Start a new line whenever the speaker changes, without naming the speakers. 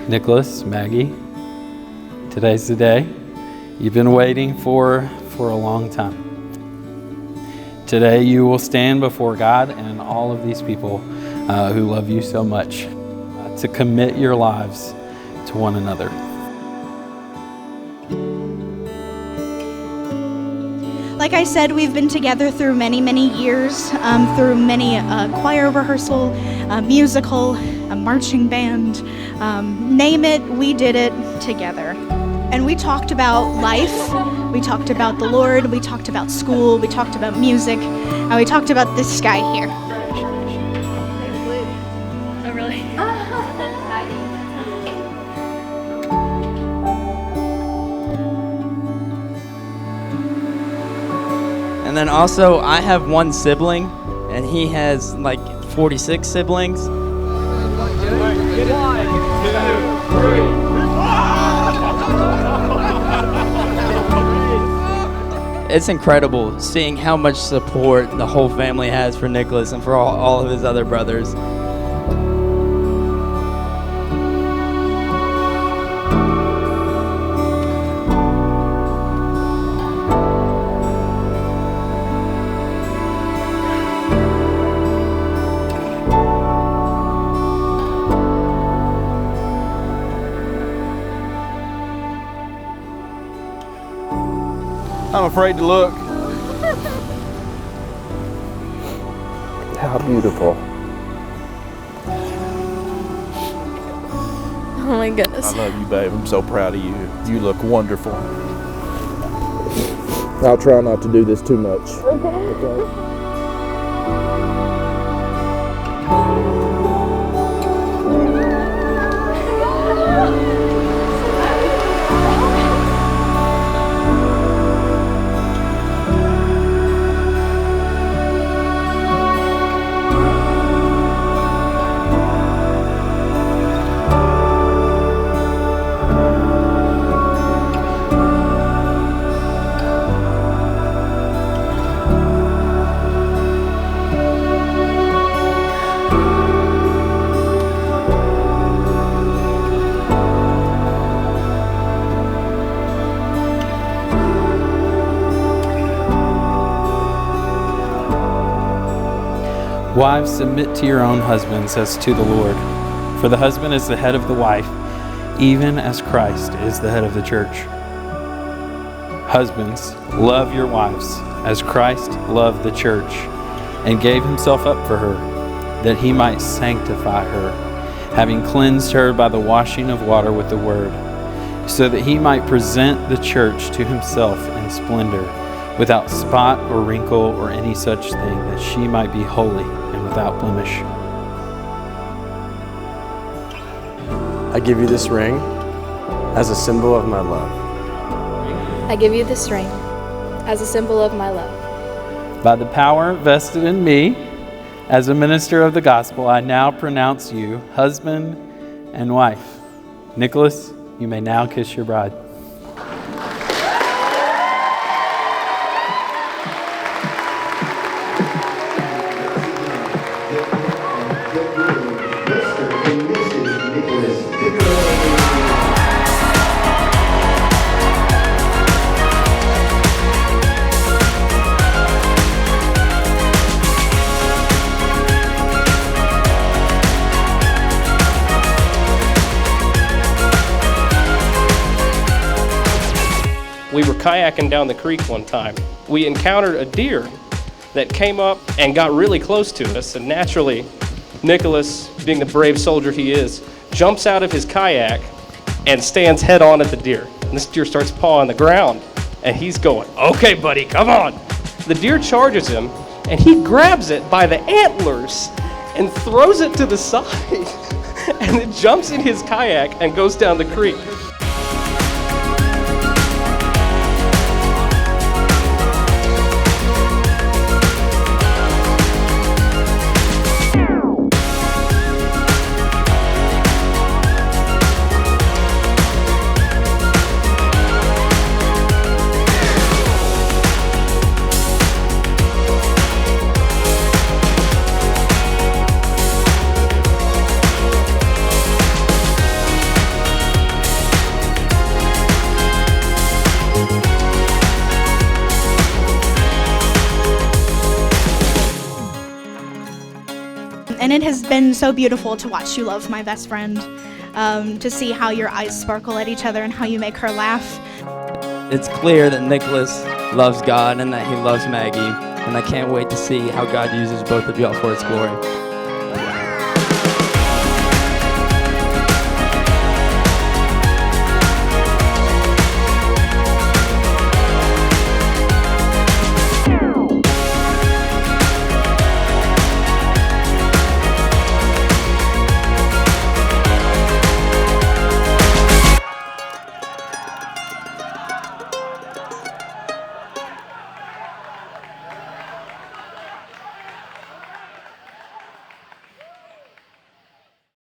Nicholas, Maggie, today's the day you've been waiting for a long time. Today you will stand before God and all of these people who love you so much to commit your lives to one another.
Like I said, we've been together through many, many years, through many choir rehearsal, musical, a marching band, name it, we did it together. And we talked about life, we talked about the Lord, we talked about school, we talked about music, and we talked about this guy here.
Oh, really?
And then also, I have one sibling, and he has like 46 siblings. It's incredible seeing how much support the whole family has for Nicholas and for all of his other brothers.
I'm afraid to look.
How beautiful.
Oh my goodness.
I love you, babe. I'm so proud of you. You look wonderful.
I'll try not to do this too much. Okay.
Wives, submit to your own husbands as to the Lord. For the husband is the head of the wife, even as Christ is the head of the church. Husbands, love your wives as Christ loved the church and gave himself up for her, that he might sanctify her, having cleansed her by the washing of water with the word, so that he might present the church to himself in splendor, without spot or wrinkle or any such thing, that she might be holy and without blemish.
I give you this ring as a symbol of my love.
I give you this ring as a symbol of my love.
By the power vested in me as a minister of the gospel, I now pronounce you husband and wife. Nicholas, you may now kiss your bride.
We were kayaking down the creek one time. We encountered a deer that came up and got really close to us, and naturally, Nicholas, being the brave soldier he is, jumps out of his kayak and stands head on at the deer. And this deer starts pawing the ground, and he's going, "Okay, buddy, come on." The deer charges him, and he grabs it by the antlers and throws it to the side, and it jumps in his kayak and goes down the creek.
it has been so beautiful to watch you love my best friend, to see how your eyes sparkle at each other and how you make her laugh.
It's clear that Nicholas loves God and that he loves Maggie, and I can't wait to see how God uses both of y'all for his glory.